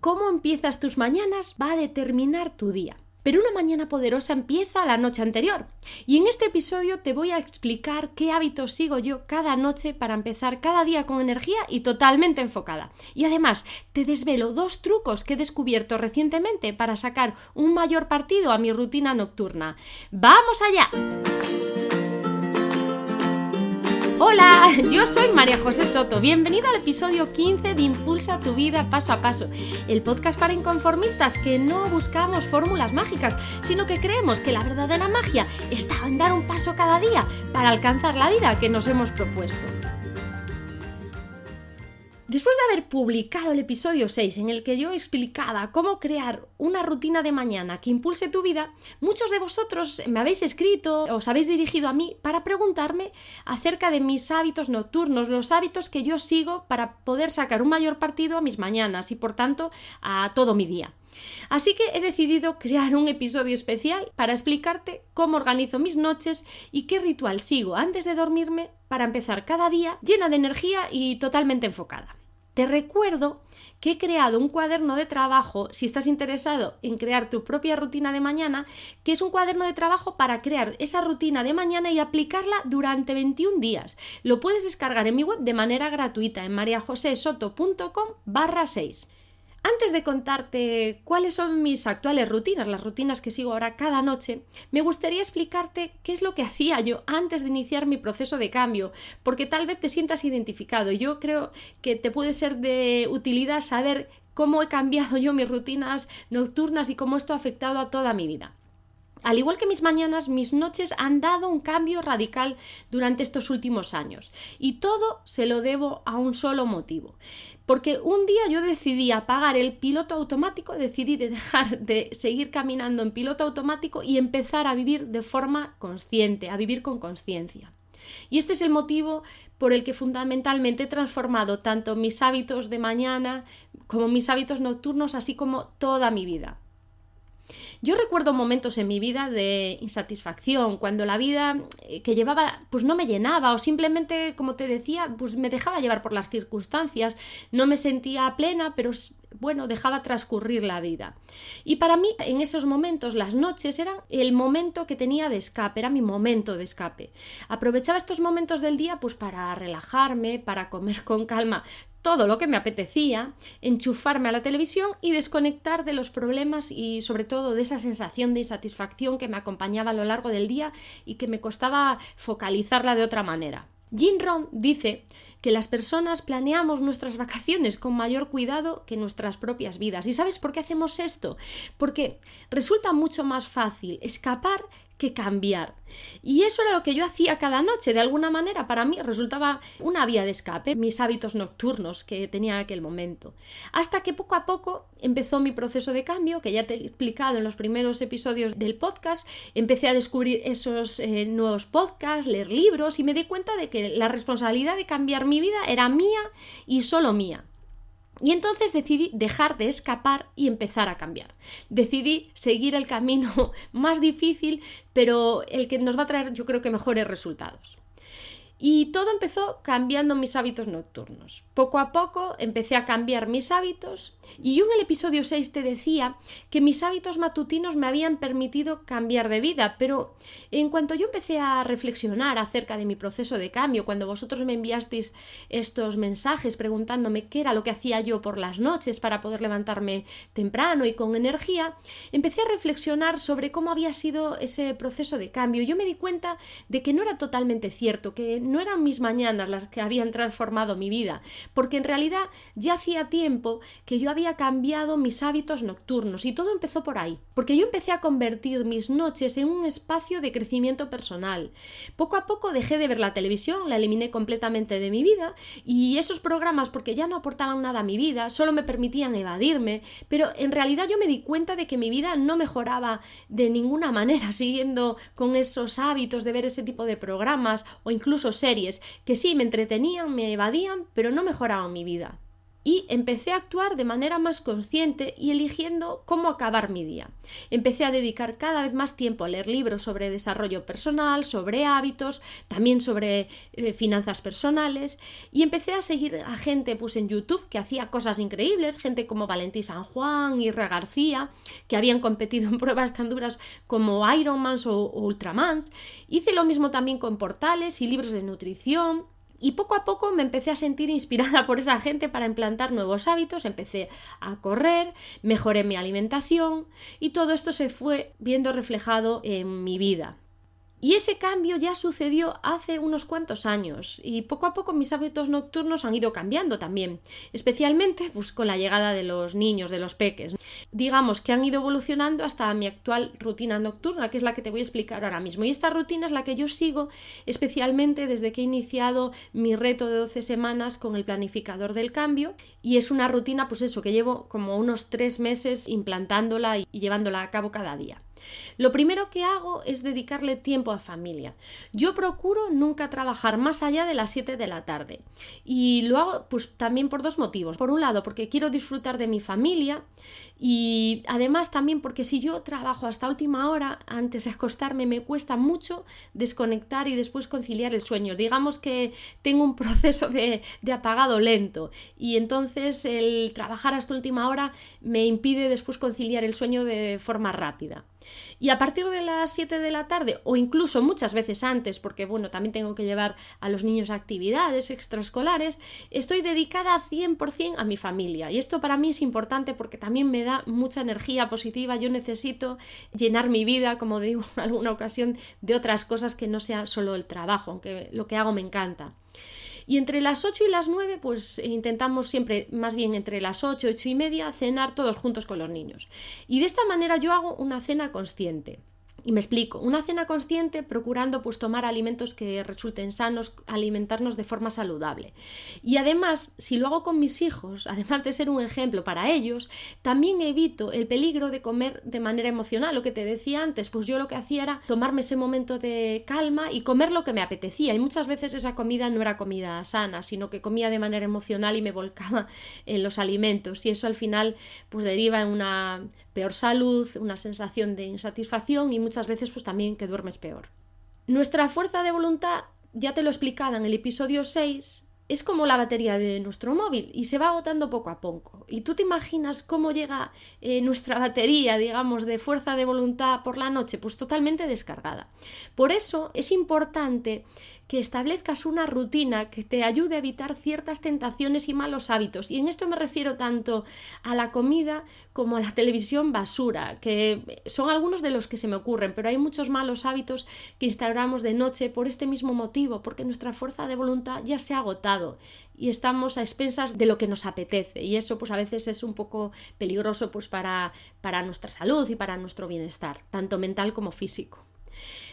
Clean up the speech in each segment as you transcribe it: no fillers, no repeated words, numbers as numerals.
cómo empiezas tus mañanas va a determinar tu día. Pero una mañana poderosa empieza la noche anterior. Y en este episodio te voy a explicar qué hábitos sigo yo cada noche para empezar cada día con energía y totalmente enfocada. Y además te desvelo 2 trucos que he descubierto recientemente para sacar un mayor partido a mi rutina nocturna. ¡Vamos allá! Hola, yo soy María José Soto, bienvenida al episodio 15 de Impulsa tu vida paso a paso, el podcast para inconformistas que no buscamos fórmulas mágicas, sino que creemos que la verdadera magia está en dar un paso cada día para alcanzar la vida que nos hemos propuesto. Después de haber publicado el episodio 6 en el que yo explicaba cómo crear una rutina de mañana que impulse tu vida, muchos de vosotros me habéis escrito, os habéis dirigido a mí para preguntarme acerca de mis hábitos nocturnos, los hábitos que yo sigo para poder sacar un mayor partido a mis mañanas y por tanto a todo mi día. Así que he decidido crear un episodio especial para explicarte cómo organizo mis noches y qué ritual sigo antes de dormirme para empezar cada día llena de energía y totalmente enfocada. Te recuerdo que he creado un cuaderno de trabajo, si estás interesado en crear tu propia rutina de mañana, que es un cuaderno de trabajo para crear esa rutina de mañana y aplicarla durante 21 días. Lo puedes descargar en mi web de manera gratuita en mariajosesoto.com/6. Antes de contarte cuáles son mis actuales rutinas, las rutinas que sigo ahora cada noche, me gustaría explicarte qué es lo que hacía yo antes de iniciar mi proceso de cambio, porque tal vez te sientas identificado. Yo creo que te puede ser de utilidad saber cómo he cambiado yo mis rutinas nocturnas y cómo esto ha afectado a toda mi vida. Al igual que mis mañanas, mis noches han dado un cambio radical durante estos últimos años. Y todo se lo debo a un solo motivo. Porque un día yo decidí apagar el piloto automático, decidí dejar de seguir caminando en piloto automático y empezar a vivir de forma consciente, a vivir con conciencia. Y este es el motivo por el que fundamentalmente he transformado tanto mis hábitos de mañana como mis hábitos nocturnos, así como toda mi vida. Yo recuerdo momentos en mi vida de insatisfacción, cuando la vida que llevaba pues no me llenaba o simplemente, como te decía, pues me dejaba llevar por las circunstancias, no me sentía plena, pero bueno, dejaba transcurrir la vida. Y para mí, en esos momentos, las noches eran el momento que tenía de escape, era mi momento de escape. Aprovechaba estos momentos del día pues para relajarme, para comer con calma todo lo que me apetecía, enchufarme a la televisión y desconectar de los problemas y sobre todo de esa sensación de insatisfacción que me acompañaba a lo largo del día y que me costaba focalizarla de otra manera. Jim Rohn dice que las personas planeamos nuestras vacaciones con mayor cuidado que nuestras propias vidas. ¿Y sabes por qué hacemos esto? Porque resulta mucho más fácil escapar que cambiar. Y eso era lo que yo hacía cada noche. De alguna manera para mí resultaba una vía de escape, mis hábitos nocturnos que tenía en aquel momento. Hasta que poco a poco empezó mi proceso de cambio, que ya te he explicado en los primeros episodios del podcast. Empecé a descubrir esos nuevos podcasts, leer libros y me di cuenta de que la responsabilidad de cambiar mi vida era mía y solo mía. Y entonces decidí dejar de escapar y empezar a cambiar. Decidí seguir el camino más difícil, pero el que nos va a traer, yo creo que mejores resultados. Y todo empezó cambiando mis hábitos nocturnos. Poco a poco empecé a cambiar mis hábitos y yo en el episodio 6 te decía que mis hábitos matutinos me habían permitido cambiar de vida, pero en cuanto yo empecé a reflexionar acerca de mi proceso de cambio, cuando vosotros me enviasteis estos mensajes preguntándome qué era lo que hacía yo por las noches para poder levantarme temprano y con energía, empecé a reflexionar sobre cómo había sido ese proceso de cambio. Yo me di cuenta de que no era totalmente cierto, que no eran mis mañanas las que habían transformado mi vida, porque en realidad ya hacía tiempo que yo había cambiado mis hábitos nocturnos y todo empezó por ahí, porque yo empecé a convertir mis noches en un espacio de crecimiento personal. Poco a poco dejé de ver la televisión, la eliminé completamente de mi vida y esos programas, porque ya no aportaban nada a mi vida, solo me permitían evadirme, pero en realidad yo me di cuenta de que mi vida no mejoraba de ninguna manera siguiendo con esos hábitos de ver ese tipo de programas o incluso series que sí me entretenían, me evadían, pero no mejoraban mi vida. y empecé a actuar de manera más consciente y eligiendo cómo acabar mi día. Empecé a dedicar cada vez más tiempo a leer libros sobre desarrollo personal, sobre hábitos, también sobre finanzas personales, y empecé a seguir a gente pues en YouTube que hacía cosas increíbles, gente como Valentín San Juan, Irra García, que habían competido en pruebas tan duras como Ironmans o Ultramans. Hice lo mismo también con portales y libros de nutrición. Y poco a poco me empecé a sentir inspirada por esa gente para implantar nuevos hábitos, empecé a correr, mejoré mi alimentación y todo esto se fue viendo reflejado en mi vida. Y ese cambio ya sucedió hace unos cuantos años y poco a poco mis hábitos nocturnos han ido cambiando también, especialmente pues, con la llegada de los niños, de los peques. Digamos que han ido evolucionando hasta mi actual rutina nocturna, que es la que te voy a explicar ahora mismo. Y esta rutina es la que yo sigo especialmente desde que he iniciado mi reto de 12 semanas con el planificador del cambio, y es una rutina pues eso, que llevo como unos 3 meses implantándola y llevándola a cabo cada día. Lo primero que hago es dedicarle tiempo a familia. Yo procuro nunca trabajar más allá de las 7 de la tarde y lo hago pues también por 2 motivos. Por un lado, porque quiero disfrutar de mi familia y además también porque si yo trabajo hasta última hora antes de acostarme me cuesta mucho desconectar y después conciliar el sueño. Digamos que tengo un proceso de apagado lento y entonces el trabajar hasta última hora me impide después conciliar el sueño de forma rápida. Y a partir de las 7 de la tarde o incluso muchas veces antes, porque bueno, también tengo que llevar a los niños a actividades extraescolares, estoy dedicada 100% a mi familia y esto para mí es importante porque también me da mucha energía positiva. Yo necesito llenar mi vida, como digo en alguna ocasión, de otras cosas que no sea solo el trabajo, aunque lo que hago me encanta. Y entre las 8 y las 9, pues intentamos siempre, más bien entre las 8, 8 y media, cenar todos juntos con los niños. Y de esta manera yo hago una cena consciente. Y me explico, una cena consciente procurando pues tomar alimentos que resulten sanos, alimentarnos de forma saludable. Y además, si lo hago con mis hijos, además de ser un ejemplo para ellos, también evito el peligro de comer de manera emocional. Lo que te decía antes, pues yo lo que hacía era tomarme ese momento de calma y comer lo que me apetecía. Y muchas veces esa comida no era comida sana, sino que comía de manera emocional y me volcaba en los alimentos. Y eso al final pues deriva en una peor salud, una sensación de insatisfacción y muchas veces pues también que duermes peor. Nuestra fuerza de voluntad, ya te lo explicaba en el episodio 6, es como la batería de nuestro móvil y se va agotando poco a poco. Y tú te imaginas cómo llega nuestra batería, digamos, de fuerza de voluntad por la noche, pues totalmente descargada. Por eso es importante que establezcas una rutina que te ayude a evitar ciertas tentaciones y malos hábitos. Y en esto me refiero tanto a la comida como a la televisión basura, que son algunos de los que se me ocurren, pero hay muchos malos hábitos que instauramos de noche por este mismo motivo, porque nuestra fuerza de voluntad ya se ha agotado y estamos a expensas de lo que nos apetece, y eso pues a veces es un poco peligroso pues para nuestra salud y para nuestro bienestar, tanto mental como físico.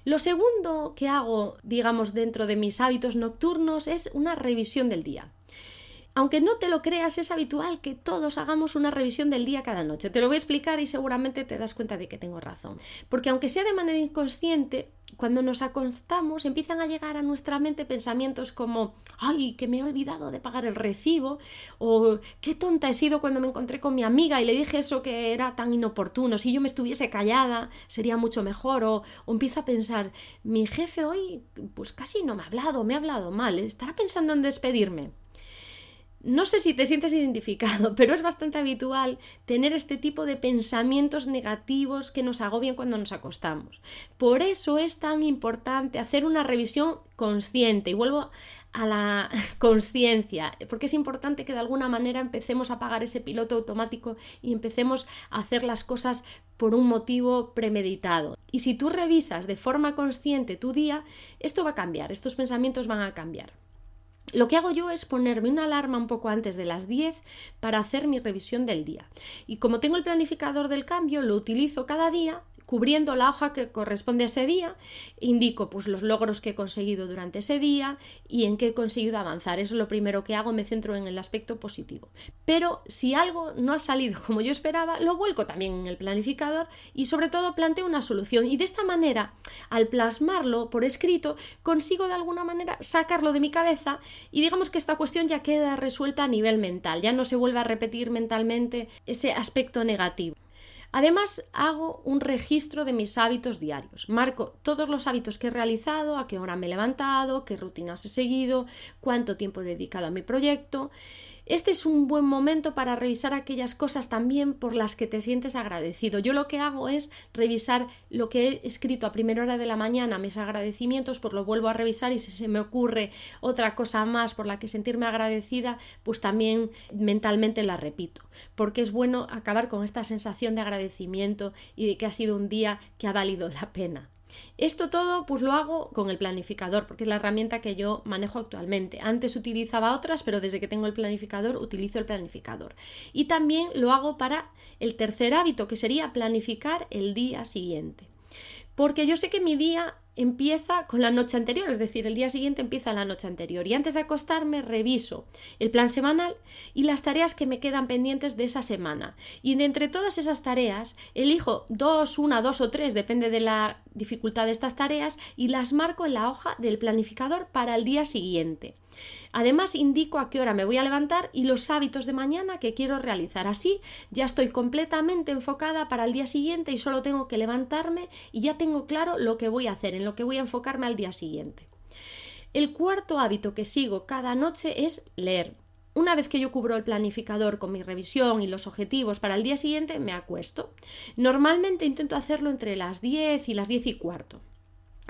Lo segundo que hago, digamos, dentro de mis hábitos nocturnos es una revisión del día. Aunque no te lo creas, es habitual que todos hagamos una revisión del día cada noche. Te lo voy a explicar y seguramente te das cuenta de que tengo razón. Porque aunque sea de manera inconsciente, cuando nos acostamos empiezan a llegar a nuestra mente pensamientos como ¡ay, que me he olvidado de pagar el recibo! O ¡qué tonta he sido cuando me encontré con mi amiga y le dije eso que era tan inoportuno! Si yo me estuviese callada sería mucho mejor. O empiezo a pensar, mi jefe hoy pues casi no me ha hablado mal, ¿estará pensando en despedirme? No sé si te sientes identificado, pero es bastante habitual tener este tipo de pensamientos negativos que nos agobian cuando nos acostamos. Por eso es tan importante hacer una revisión consciente. Y vuelvo a la conciencia, porque es importante que de alguna manera empecemos a apagar ese piloto automático y empecemos a hacer las cosas por un motivo premeditado. Y si tú revisas de forma consciente tu día, esto va a cambiar, estos pensamientos van a cambiar. Lo que hago yo es ponerme una alarma un poco antes de las 10 para hacer mi revisión del día. Y como tengo el planificador del cambio, lo utilizo cada día cubriendo la hoja que corresponde a ese día, indico pues los logros que he conseguido durante ese día y en qué he conseguido avanzar. Eso es lo primero que hago, me centro en el aspecto positivo. Pero si algo no ha salido como yo esperaba, lo vuelco también en el planificador y sobre todo planteo una solución. Y de esta manera, al plasmarlo por escrito, consigo de alguna manera sacarlo de mi cabeza y digamos que esta cuestión ya queda resuelta a nivel mental, ya no se vuelve a repetir mentalmente ese aspecto negativo. Además, hago un registro de mis hábitos diarios. Marco todos los hábitos que he realizado, a qué hora me he levantado, qué rutinas he seguido, cuánto tiempo he dedicado a mi proyecto. Este es un buen momento para revisar aquellas cosas también por las que te sientes agradecido. Yo lo que hago es revisar lo que he escrito a primera hora de la mañana, mis agradecimientos, pues lo vuelvo a revisar y si se me ocurre otra cosa más por la que sentirme agradecida, pues también mentalmente la repito. Porque es bueno acabar con esta sensación de agradecimiento y de que ha sido un día que ha valido la pena. Esto todo pues lo hago con el planificador porque es la herramienta que yo manejo actualmente. Antes utilizaba otras, pero desde que tengo el planificador utilizo el planificador. Y también lo hago para el tercer hábito, que sería planificar el día siguiente. Porque yo sé que mi día empieza con la noche anterior, es decir, el día siguiente empieza la noche anterior y antes de acostarme reviso el plan semanal y las tareas que me quedan pendientes de esa semana. Y de entre todas esas tareas elijo una, dos o tres, depende de la dificultad de estas tareas, y las marco en la hoja del planificador para el día siguiente. Además, indico a qué hora me voy a levantar y los hábitos de mañana que quiero realizar. Así ya estoy completamente enfocada para el día siguiente y solo tengo que levantarme y ya tengo claro lo que voy a hacer, en lo que voy a enfocarme al día siguiente. El cuarto hábito que sigo cada noche es leer. Una vez que yo cubro el planificador con mi revisión y los objetivos para el día siguiente, me acuesto. Normalmente intento hacerlo entre las 10 y las 10:15.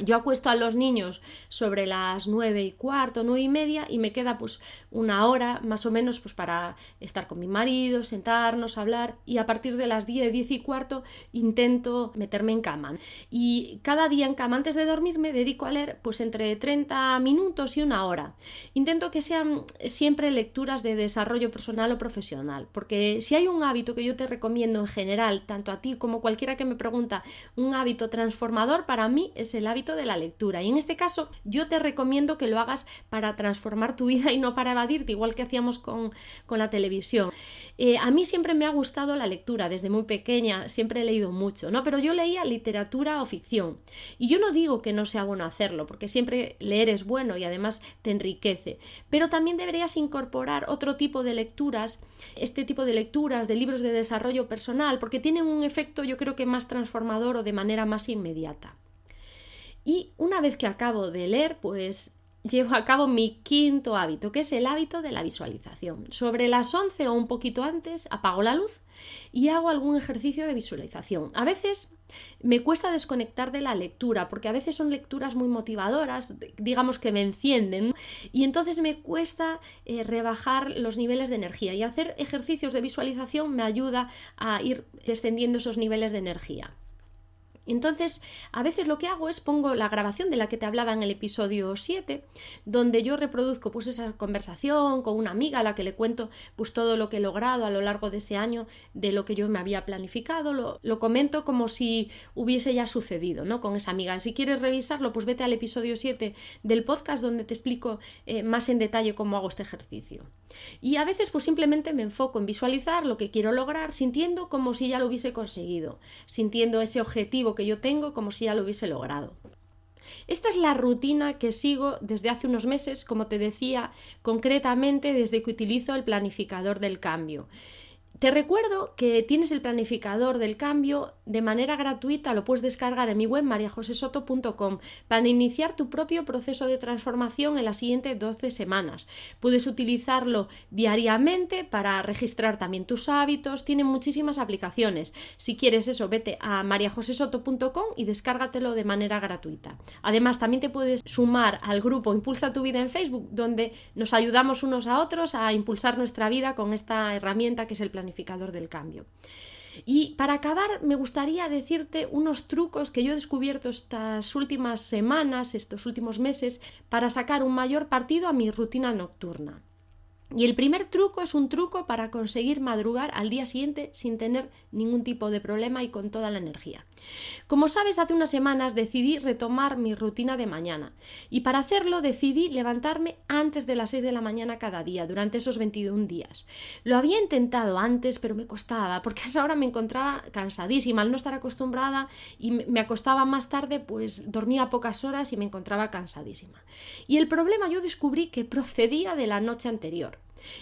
Yo acuesto a los niños sobre las 9:15, 9:30 y me queda pues una hora más o menos pues para estar con mi marido, sentarnos, hablar, y a partir de las 10, 10:15 intento meterme en cama. Y cada día en cama antes de dormir me dedico a leer pues entre 30 minutos y una hora. Intento que sean siempre lecturas de desarrollo personal o profesional, porque si hay un hábito que yo te recomiendo en general, tanto a ti como cualquiera que me pregunta, un hábito transformador para mí es el hábito de la lectura, y en este caso yo te recomiendo que lo hagas para transformar tu vida y no para evadirte, igual que hacíamos con la televisión. A mí siempre me ha gustado la lectura, desde muy pequeña siempre he leído mucho, ¿no? Pero yo leía literatura o ficción, y yo no digo que no sea bueno hacerlo, porque siempre leer es bueno y además te enriquece, pero también deberías incorporar otro tipo de lecturas, este tipo de lecturas de libros de desarrollo personal, porque tienen un efecto yo creo que más transformador o de manera más inmediata. Y una vez que acabo de leer, pues llevo a cabo mi quinto hábito, que es el hábito de la visualización. Sobre las 11 o un poquito antes apago la luz y hago algún ejercicio de visualización. A veces me cuesta desconectar de la lectura, porque a veces son lecturas muy motivadoras, digamos que me encienden, y entonces me cuesta rebajar los niveles de energía, y hacer ejercicios de visualización me ayuda a ir descendiendo esos niveles de energía. Entonces, a veces lo que hago es pongo la grabación de la que te hablaba en el episodio 7, donde yo reproduzco pues esa conversación con una amiga a la que le cuento pues todo lo que he logrado a lo largo de ese año, de lo que yo me había planificado, lo comento como si hubiese ya sucedido, ¿no? Con esa amiga. Si quieres revisarlo, pues vete al episodio 7 del podcast donde te explico más en detalle cómo hago este ejercicio. Y a veces pues simplemente me enfoco en visualizar lo que quiero lograr, sintiendo como si ya lo hubiese conseguido, sintiendo ese objetivo que yo tengo como si ya lo hubiese logrado. Esta es la rutina que sigo desde hace unos meses, como te decía, concretamente desde que utilizo el planificador del cambio. Te recuerdo que tienes el planificador del cambio de manera gratuita, lo puedes descargar en mi web mariajosesoto.com para iniciar tu propio proceso de transformación en las siguientes 12 semanas. Puedes utilizarlo diariamente para registrar también tus hábitos, tiene muchísimas aplicaciones. Si quieres eso, vete a mariajosesoto.com y descárgatelo de manera gratuita. Además, también te puedes sumar al grupo Impulsa tu vida en Facebook, donde nos ayudamos unos a otros a impulsar nuestra vida con esta herramienta que es el planificador del cambio. Y para acabar me gustaría decirte unos trucos que yo he descubierto estas últimas semanas, estos últimos meses, para sacar un mayor partido a mi rutina nocturna. Y el primer truco es un truco para conseguir madrugar al día siguiente sin tener ningún tipo de problema y con toda la energía. Como sabes, hace unas semanas decidí retomar mi rutina de mañana y para hacerlo decidí levantarme antes de las 6 de la mañana cada día durante esos 21 días. Lo había intentado antes, pero me costaba porque a esa hora me encontraba cansadísima al no estar acostumbrada y me acostaba más tarde, pues dormía pocas horas y me encontraba cansadísima. Y el problema yo descubrí que procedía de la noche anterior.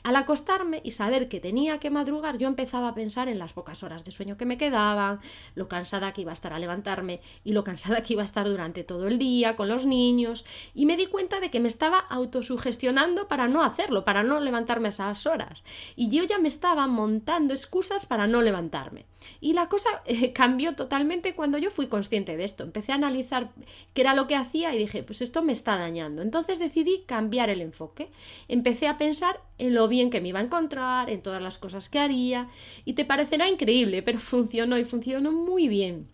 Al acostarme y saber que tenía que madrugar, yo empezaba a pensar en las pocas horas de sueño que me quedaban, lo cansada que iba a estar al levantarme y lo cansada que iba a estar durante todo el día con los niños, y me di cuenta de que me estaba autosugestionando para no hacerlo, para no levantarme a esas horas, y yo ya me estaba montando excusas para no levantarme. Y la cosa cambió totalmente cuando yo fui consciente de esto. Empecé a analizar qué era lo que hacía y dije, pues esto me está dañando. Entonces decidí cambiar el enfoque. Empecé a pensar en lo bien que me iba a encontrar, en todas las cosas que haría, y te parecerá increíble, pero funcionó y funcionó muy bien.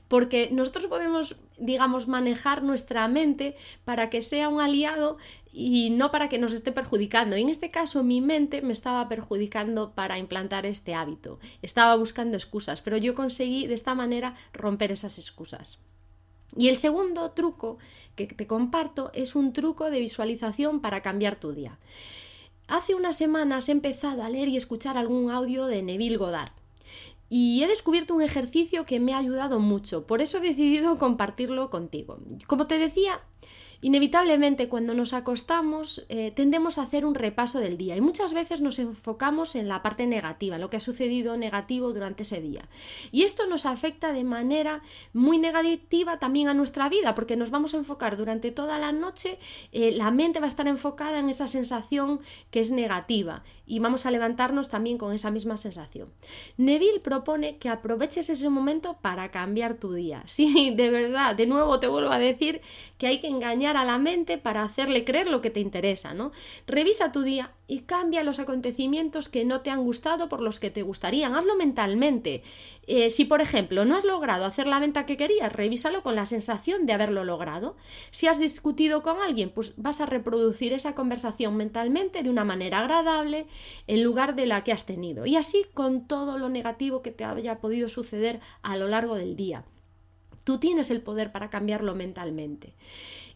Porque nosotros podemos, digamos, manejar nuestra mente para que sea un aliado y no para que nos esté perjudicando. Y en este caso mi mente me estaba perjudicando para implantar este hábito. Estaba buscando excusas, pero yo conseguí de esta manera romper esas excusas. Y el segundo truco que te comparto es un truco de visualización para cambiar tu día. Hace unas semanas he empezado a leer y escuchar algún audio de Neville Goddard y he descubierto un ejercicio que me ha ayudado mucho, por eso he decidido compartirlo contigo. Como te decía, inevitablemente cuando nos acostamos tendemos a hacer un repaso del día y muchas veces nos enfocamos en la parte negativa, en lo que ha sucedido negativo durante ese día. Y esto nos afecta de manera muy negativa también a nuestra vida porque nos vamos a enfocar durante toda la noche, la mente va a estar enfocada en esa sensación que es negativa y vamos a levantarnos también con esa misma sensación. Neville propone que aproveches ese momento para cambiar tu día. Sí, de verdad, de nuevo te vuelvo a decir que hay que engañar a la mente para hacerle creer lo que te interesa, ¿no? Revisa tu día y cambia los acontecimientos que no te han gustado por los que te gustarían. Hazlo mentalmente. Si, por ejemplo, no has logrado hacer la venta que querías, revísalo con la sensación de haberlo logrado. Si has discutido con alguien, pues vas a reproducir esa conversación mentalmente de una manera agradable en lugar de la que has tenido. Y así con todo lo negativo que te haya podido suceder a lo largo del día. Tú tienes el poder para cambiarlo mentalmente.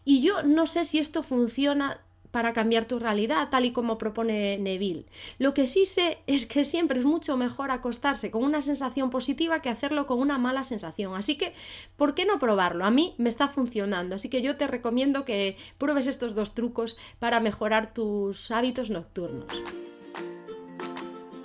Y yo no sé si esto funciona para cambiar tu realidad, tal y como propone Neville. Lo que sí sé es que siempre es mucho mejor acostarse con una sensación positiva que hacerlo con una mala sensación. Así que, ¿por qué no probarlo? A mí me está funcionando, así que yo te recomiendo que pruebes estos dos trucos para mejorar tus hábitos nocturnos.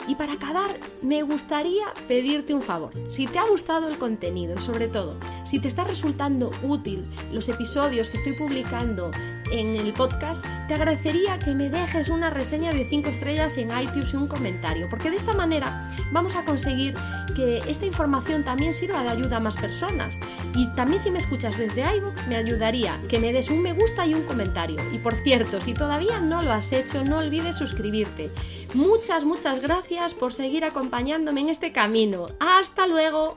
Y para acabar, me gustaría pedirte un favor. Si te ha gustado el contenido y sobre todo, si te está resultando útil los episodios que estoy publicando en el podcast, te agradecería que me dejes una reseña de 5 estrellas en iTunes y un comentario, porque de esta manera vamos a conseguir que esta información también sirva de ayuda a más personas. Y también si me escuchas desde iVoox, me ayudaría que me des un me gusta y un comentario. Y por cierto, si todavía no lo has hecho, no olvides suscribirte. Muchas gracias por seguir acompañándome en este camino. ¡Hasta luego!